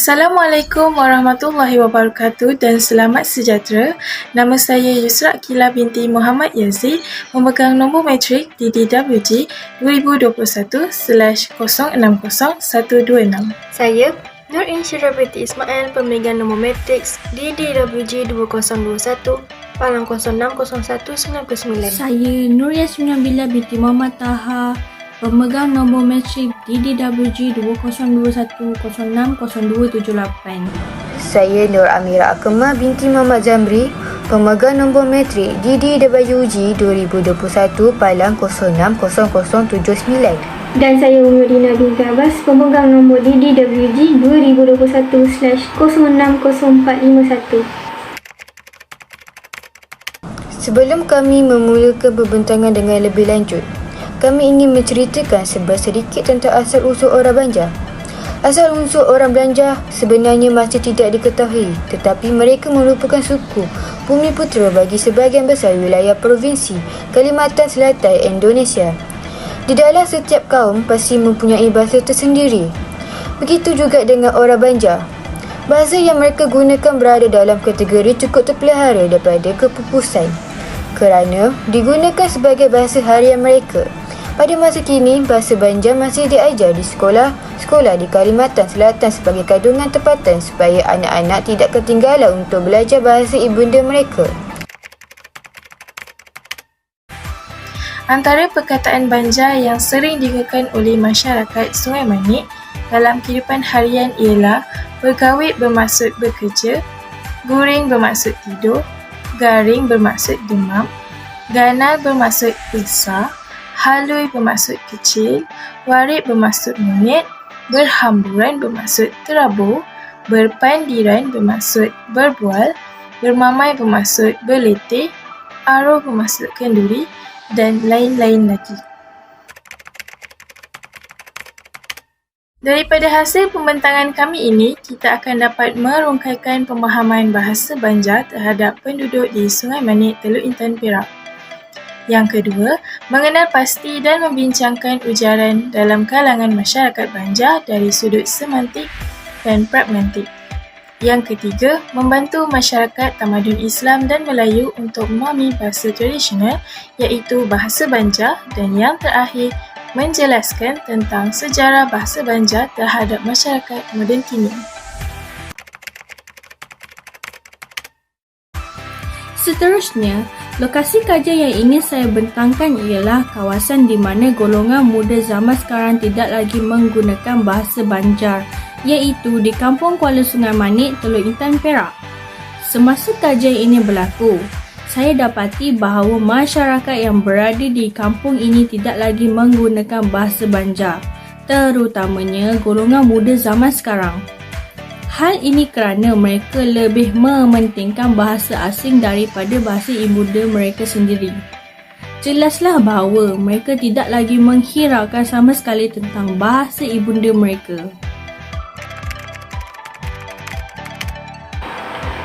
Assalamualaikum warahmatullahi wabarakatuh dan selamat sejahtera. Nama saya Yusra Akila binti Muhammad Yazid, memegang nombor matrik DDWG 2021/060126. Saya Nur Insyirah binti Ismail, pemegang nombor matrik DDWG 2021/060199. Saya Nur Yasmina Bila binti Muhammad Taha, pemegang nombor matrik DDWG 2021/060278. Saya Nur Amira Akmal binti Muhammad Zamri, pemegang nombor matrik DDWG 2021/060079. Dan saya Umudina binti Abbas, pemegang nombor DDWG 2021/060451. Sebelum kami memulakan perbincangan dengan lebih lanjut, kami ingin menceritakan sedikit tentang asal-usul orang Banjar. Asal-usul orang Banjar sebenarnya masih tidak diketahui, tetapi mereka merupakan suku Bumiputera bagi sebahagian besar wilayah provinsi Kalimantan Selatan Indonesia. Di dalam setiap kaum pasti mempunyai bahasa tersendiri. Begitu juga dengan orang Banjar. Bahasa yang mereka gunakan berada dalam kategori cukup terpelihara daripada kepupusan, kerana digunakan sebagai bahasa harian mereka. Pada masa kini, bahasa Banjar masih diajar di sekolah di Kalimantan Selatan sebagai kandungan tempatan supaya anak-anak tidak ketinggalan untuk belajar bahasa ibunda mereka. Antara perkataan Banjar yang sering digunakan oleh masyarakat Sungai Manik dalam kehidupan harian ialah bergawit bermaksud bekerja, guring bermaksud tidur, garing bermaksud demam, ganal bermaksud besar, halui bermaksud kecil, warit bermaksud monyet, berhamburan bermaksud terabur, berpandiran bermaksud berbual, bermamai bermaksud berletih, aruh bermaksud kenduri dan lain-lain lagi. Daripada hasil pembentangan kami ini, kita akan dapat merungkaikan pemahaman bahasa Banjar terhadap penduduk di Sungai Manik, Teluk Intan, Perak. Yang kedua, mengenal pasti dan membincangkan ujaran dalam kalangan masyarakat Banjar dari sudut semantik dan pragmatik. Yang ketiga, membantu masyarakat tamadun Islam dan Melayu untuk memahami bahasa tradisional iaitu bahasa Banjar, dan yang terakhir, menjelaskan tentang sejarah bahasa Banjar terhadap masyarakat moden kini. Seterusnya, lokasi kajian yang ingin saya bentangkan ialah kawasan di mana golongan muda zaman sekarang tidak lagi menggunakan bahasa Banjar, iaitu di Kampung Kuala Sungai Manik, Teluk Intan, Perak. Semasa kajian ini berlaku, saya dapati bahawa masyarakat yang berada di kampung ini tidak lagi menggunakan bahasa Banjar, terutamanya golongan muda zaman sekarang. Hal ini kerana mereka lebih mementingkan bahasa asing daripada bahasa ibunda mereka sendiri. Jelaslah bahawa mereka tidak lagi menghiraukan sama sekali tentang bahasa ibunda mereka.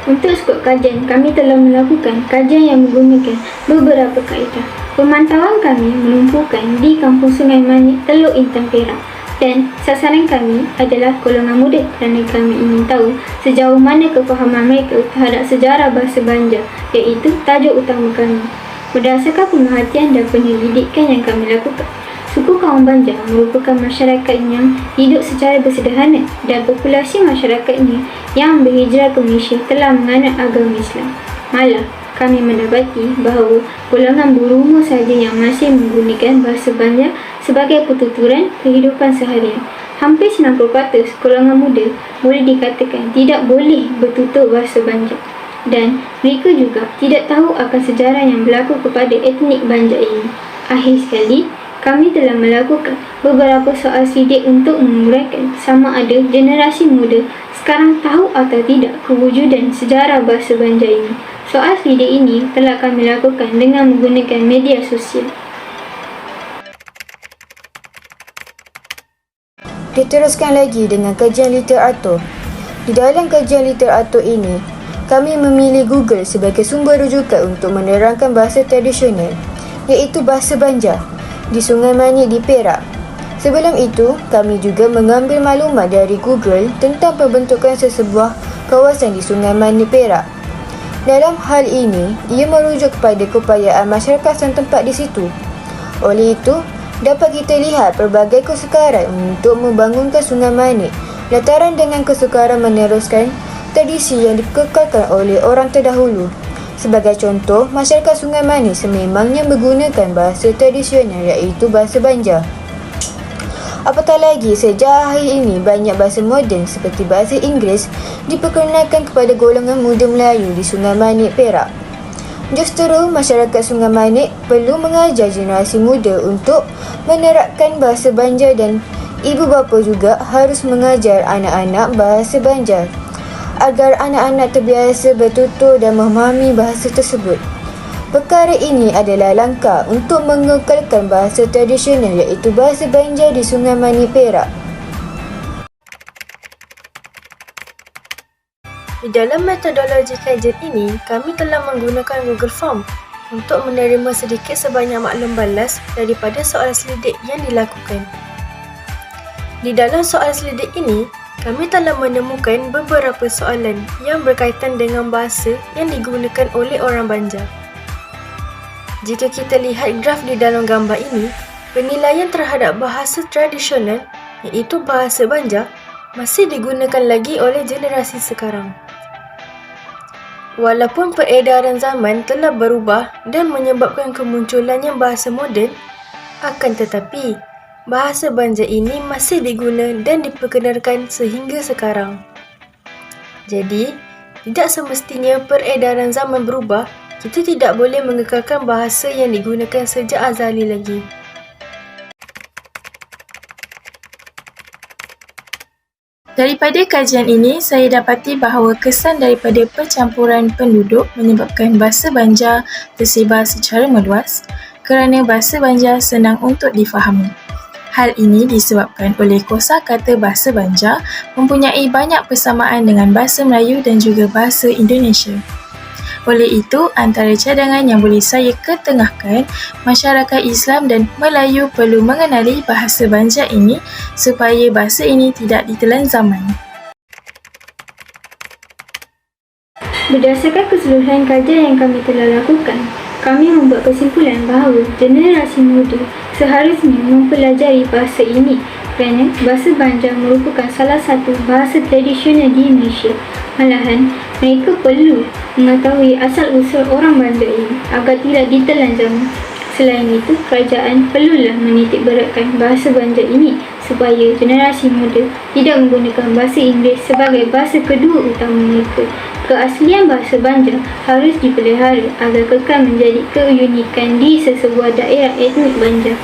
Untuk skop kajian, kami telah melakukan kajian yang menggunakan beberapa kaedah. Pemantauan kami melumpuhkan di Kampung Sungai Manik, Teluk Intan, Perak, dan sasaran kami adalah golongan muda kerana kami ingin tahu sejauh mana kefahaman mereka terhadap sejarah bahasa Banjar, iaitu tajuk utama kami. Berdasarkan pemerhatian dan penyelidikan yang kami lakukan, suku kaum Banjar merupakan masyarakat yang hidup secara bersederhana dan populasi masyarakatnya yang berhijrah ke Malaysia telah menganut agama Islam. Malah, kami mendapati bahawa golongan berumur sahaja yang masih menggunakan bahasa Banjar sebagai pertuturan kehidupan seharian. Hampir 90% golongan muda boleh dikatakan tidak boleh bertutur bahasa Banjar, dan mereka juga tidak tahu akan sejarah yang berlaku kepada etnik Banjar ini. Akhir sekali, kami telah melakukan beberapa soal sidik untuk menguraikan sama ada generasi muda sekarang tahu atau tidak kewujudan sejarah bahasa Banjar ini. Soal sidik ini telah kami lakukan dengan menggunakan media sosial. Diteruskan lagi dengan kajian literatur. Di dalam kajian literatur ini, kami memilih Google sebagai sumber rujukan untuk menerangkan bahasa tradisional, iaitu bahasa Banjar, di Sungai Manik di Perak. Sebelum itu, kami juga mengambil maklumat dari Google tentang pembentukan sesebuah kawasan di Sungai Mani, Perak. Dalam hal ini, ia merujuk kepada keupayaan masyarakat setempat di situ. Oleh itu, dapat kita lihat pelbagai kesukaran untuk membangunkan Sungai Manik lantaran dengan kesukaran meneruskan tradisi yang dikekalkan oleh orang terdahulu. Sebagai contoh, masyarakat Sungai Manik sememangnya menggunakan bahasa tradisional iaitu bahasa Banjar. Apatah lagi, sejak akhir ini banyak bahasa moden seperti bahasa Inggeris diperkenalkan kepada golongan muda Melayu di Sungai Manik, Perak. Justru masyarakat Sungai Manik perlu mengajar generasi muda untuk menerapkan bahasa Banjar dan ibu bapa juga harus mengajar anak-anak bahasa Banjar agar anak-anak terbiasa bertutur dan memahami bahasa tersebut. Perkara ini adalah langkah untuk mengekalkan bahasa tradisional iaitu bahasa Banjar di Sungai Mani, Perak. Di dalam metodologi kajian ini, kami telah menggunakan Google Form untuk menerima sedikit sebanyak maklum balas daripada soal selidik yang dilakukan. Di dalam soal selidik ini, kami telah menemukan beberapa soalan yang berkaitan dengan bahasa yang digunakan oleh orang Banjar. Jika kita lihat graf di dalam gambar ini, penilaian terhadap bahasa tradisional iaitu bahasa Banjar masih digunakan lagi oleh generasi sekarang. Walaupun peredaran zaman telah berubah dan menyebabkan kemunculannya bahasa moden, akan tetapi bahasa Banjar ini masih diguna dan diperkenalkan sehingga sekarang. Jadi, tidak semestinya peredaran zaman berubah, kita tidak boleh mengekalkan bahasa yang digunakan sejak azali lagi. Daripada kajian ini, saya dapati bahawa kesan daripada percampuran penduduk menyebabkan bahasa Banjar tersebar secara meluas kerana bahasa Banjar senang untuk difahami. Hal ini disebabkan oleh kosakata bahasa Banjar mempunyai banyak persamaan dengan bahasa Melayu dan juga bahasa Indonesia. Oleh itu, antara cadangan yang boleh saya ketengahkan, masyarakat Islam dan Melayu perlu mengenali bahasa Banjar ini supaya bahasa ini tidak ditelan zaman. Berdasarkan keseluruhan kajian yang kami telah lakukan, kami membuat kesimpulan bahawa generasi muda seharusnya mempelajari bahasa ini kerana bahasa Banjar merupakan salah satu bahasa tradisional di Malaysia. Malahan, mereka perlu mengetahui asal-usul orang Banjar ini agar tidak ditelan zaman. Selain itu, kerajaan perlulah menitikberatkan bahasa Banjar ini supaya generasi muda tidak menggunakan bahasa Inggeris sebagai bahasa kedua utama mereka. Keaslian bahasa Banjar harus dipelihara agar kekal menjadi keunikan di sesebuah daerah etnik Banjar.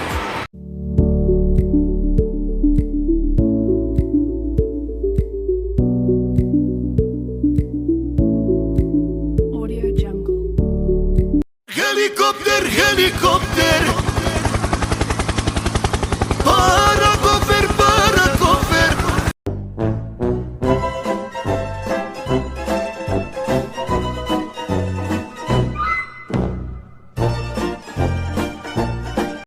Helikopter, helikopter.